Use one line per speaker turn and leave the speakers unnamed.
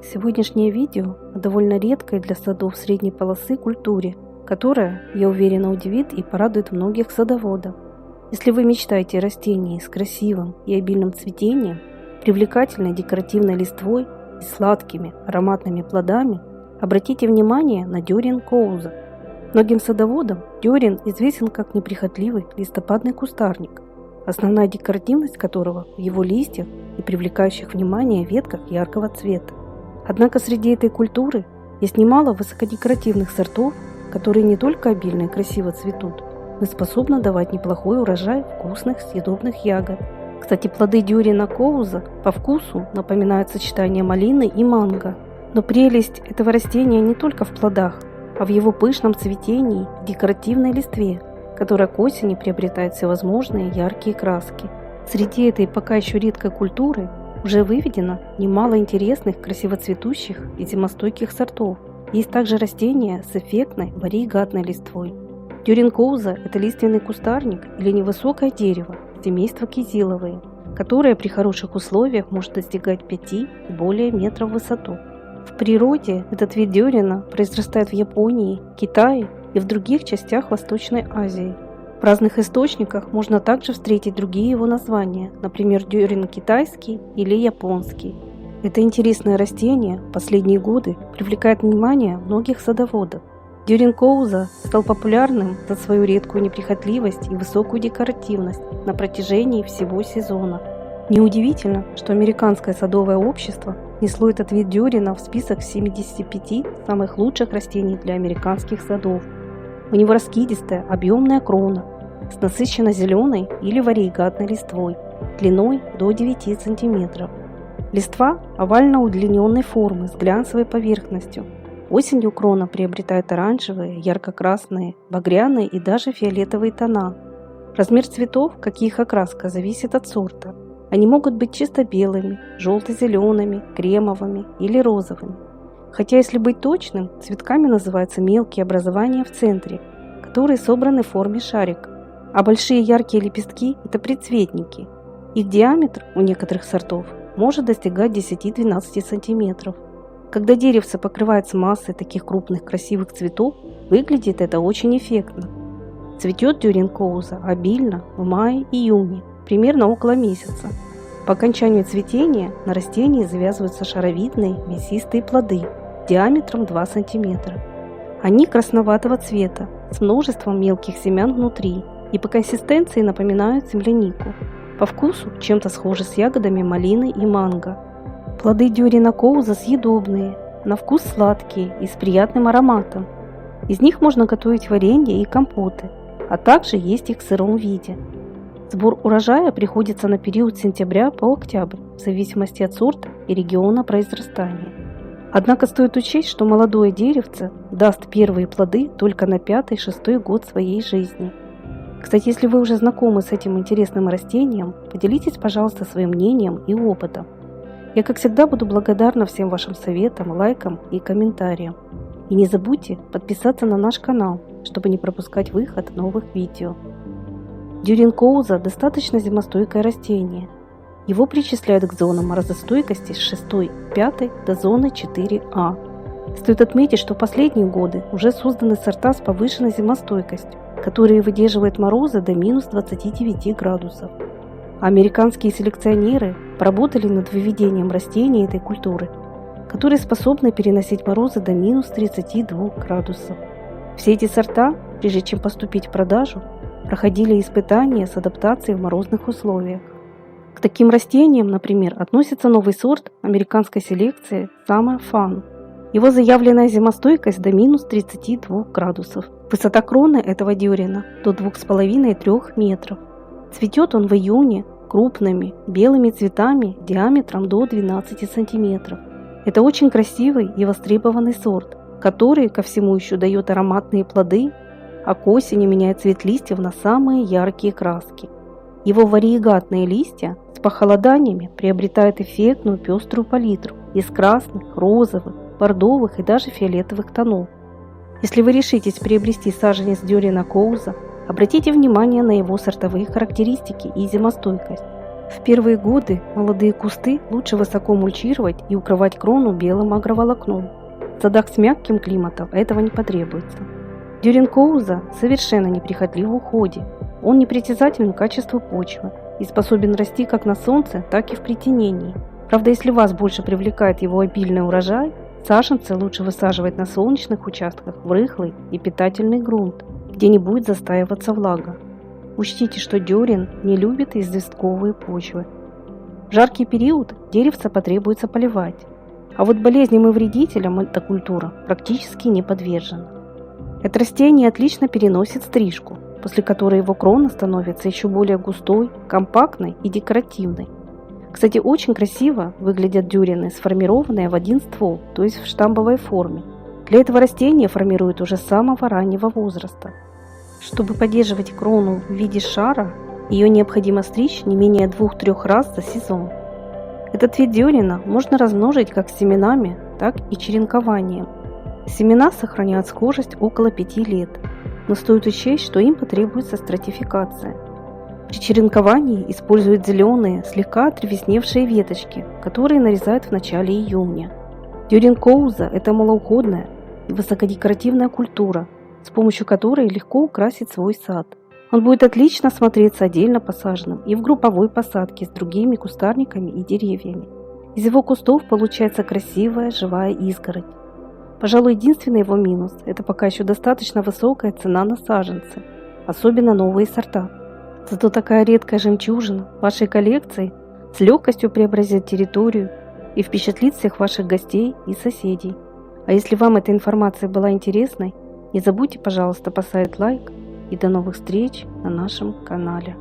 Сегодняшнее видео о довольно редкой для садов средней полосы культуре, которая, я уверена, удивит и порадует многих садоводов. Если вы мечтаете о растении с красивым и обильным цветением, привлекательной декоративной листвой и сладкими ароматными плодами, обратите внимание на дюрин коуза. Многим садоводам дюрин известен как неприхотливый листопадный кустарник, основная декоративность которого в его листьях и привлекающих внимание ветках яркого цвета. Однако среди этой культуры есть немало высокодекоративных сортов, которые не только обильно и красиво цветут, но и способны давать неплохой урожай вкусных съедобных ягод. Кстати, плоды дюрина коуза по вкусу напоминают сочетание малины и манго. Но прелесть этого растения не только в плодах, а в его пышном цветении и декоративной листве, которая к осени приобретает всевозможные яркие краски. Среди этой пока еще редкой культуры уже выведено немало интересных, красиво цветущих и зимостойких сортов. Есть также растения с эффектной вариегатной листвой. Дюрин коуза – это лиственный кустарник или невысокое дерево семейства кизиловые, которое при хороших условиях может достигать 5 и более метров в высоту. В природе этот вид дюрина произрастает в Японии, Китае и в других частях Восточной Азии. В разных источниках можно также встретить другие его названия, например, дюрин китайский или японский. Это интересное растение в последние годы привлекает внимание многих садоводов. Дюрин коуза стал популярным за свою редкую неприхотливость и высокую декоративность на протяжении всего сезона. Неудивительно, что Американское садовое общество внесло этот вид дюрина в список 75 самых лучших растений для американских садов. У него раскидистая, объемная крона с насыщенно зеленой или вариегатной листвой длиной до 9 см. Листва овально удлиненной формы с глянцевой поверхностью. Осенью крона приобретает оранжевые, ярко-красные, багряные и даже фиолетовые тона. Размер цветов, как и их окраска, зависит от сорта. Они могут быть чисто белыми, желто-зелеными, кремовыми или розовыми. Хотя, если быть точным, цветками называются мелкие образования в центре, которые собраны в форме шарика, а большие яркие лепестки – это предцветники. Их диаметр у некоторых сортов может достигать 10-12 см. Когда деревце покрывается массой таких крупных красивых цветов, выглядит это очень эффектно. Цветет дюрин коуза обильно в мае-июне, примерно около месяца. По окончанию цветения на растении завязываются шаровидные мясистые плоды диаметром 2 см. Они красноватого цвета, с множеством мелких семян внутри и по консистенции напоминают землянику. По вкусу чем-то схожи с ягодами малины и манго. Плоды дюрина коуза съедобные, на вкус сладкие и с приятным ароматом. Из них можно готовить варенье и компоты, а также есть их в сыром виде. Сбор урожая приходится на период с сентября по октябрь, в зависимости от сорта и региона произрастания. Однако стоит учесть, что молодое деревце даст первые плоды только на 5-6 год своей жизни. Кстати, если вы уже знакомы с этим интересным растением, поделитесь, пожалуйста, своим мнением и опытом. Я, как всегда, буду благодарна всем вашим советам, лайкам и комментариям. И не забудьте подписаться на наш канал, чтобы не пропускать выход новых видео. Дюрин коуза достаточно зимостойкое растение. Его причисляют к зонам морозостойкости с 6-5 до зоны 4А. Стоит отметить, что в последние годы уже созданы сорта с повышенной зимостойкостью, которые выдерживают морозы до минус 29 градусов. Американские селекционеры поработали над выведением растений этой культуры, которые способны переносить морозы до минус 32 градусов. Все эти сорта, прежде чем поступить в продажу, проходили испытания с адаптацией в морозных условиях. К таким растениям, например, относится новый сорт американской селекции Summer Fun. Его заявленная зимостойкость до минус 32 градусов. Высота кроны этого дюрина до 2,5-3 метров. Цветет он в июне крупными белыми цветами диаметром до 12 см. Это очень красивый и востребованный сорт, который ко всему еще дает ароматные плоды, а к осени меняет цвет листьев на самые яркие краски. Его вариегатные листья с похолоданиями приобретают эффектную пеструю палитру из красных, розовых, бордовых и даже фиолетовых тонов. Если вы решитесь приобрести саженец дюрина коуза, обратите внимание на его сортовые характеристики и зимостойкость. В первые годы молодые кусты лучше высоко мульчировать и укрывать крону белым агроволокном. В садах с мягким климатом этого не потребуется. Дюринкоуза совершенно неприхотлив в уходе. Он непритязателен к качеству почвы и способен расти как на солнце, так и в притенении. Правда, если вас больше привлекает его обильный урожай, саженцы лучше высаживать на солнечных участках в рыхлый и питательный грунт, где не будет застаиваться влага. Учтите, что дюрин не любит известковые почвы. В жаркий период деревца потребуется поливать, а вот болезням и вредителям эта культура практически не подвержена. Это растение отлично переносит стрижку, после которой его крона становится еще более густой, компактной и декоративной. Кстати, очень красиво выглядят дюрины, сформированные в один ствол, то есть в штамбовой форме. Для этого растения формируют уже с самого раннего возраста. Чтобы поддерживать крону в виде шара, ее необходимо стричь не менее 2-3 раз за сезон. Этот вид дюрина можно размножить как семенами, так и черенкованием. Семена сохраняют схожесть около 5 лет, но стоит учесть, что им потребуется стратификация. При черенковании используют зеленые, слегка отревесневшие веточки, которые нарезают в начале июня. Дюринкоуза – это малоуходная и высокодекоративная культура, с помощью которой легко украсить свой сад. Он будет отлично смотреться отдельно посаженным и в групповой посадке с другими кустарниками и деревьями. Из его кустов получается красивая живая изгородь. Пожалуй, единственный его минус – это пока еще достаточно высокая цена на саженцы, особенно новые сорта. Зато такая редкая жемчужина вашей коллекции с легкостью преобразит территорию и впечатлит всех ваших гостей и соседей. А если вам эта информация была интересной, не забудьте, пожалуйста, поставить лайк, и до новых встреч на нашем канале.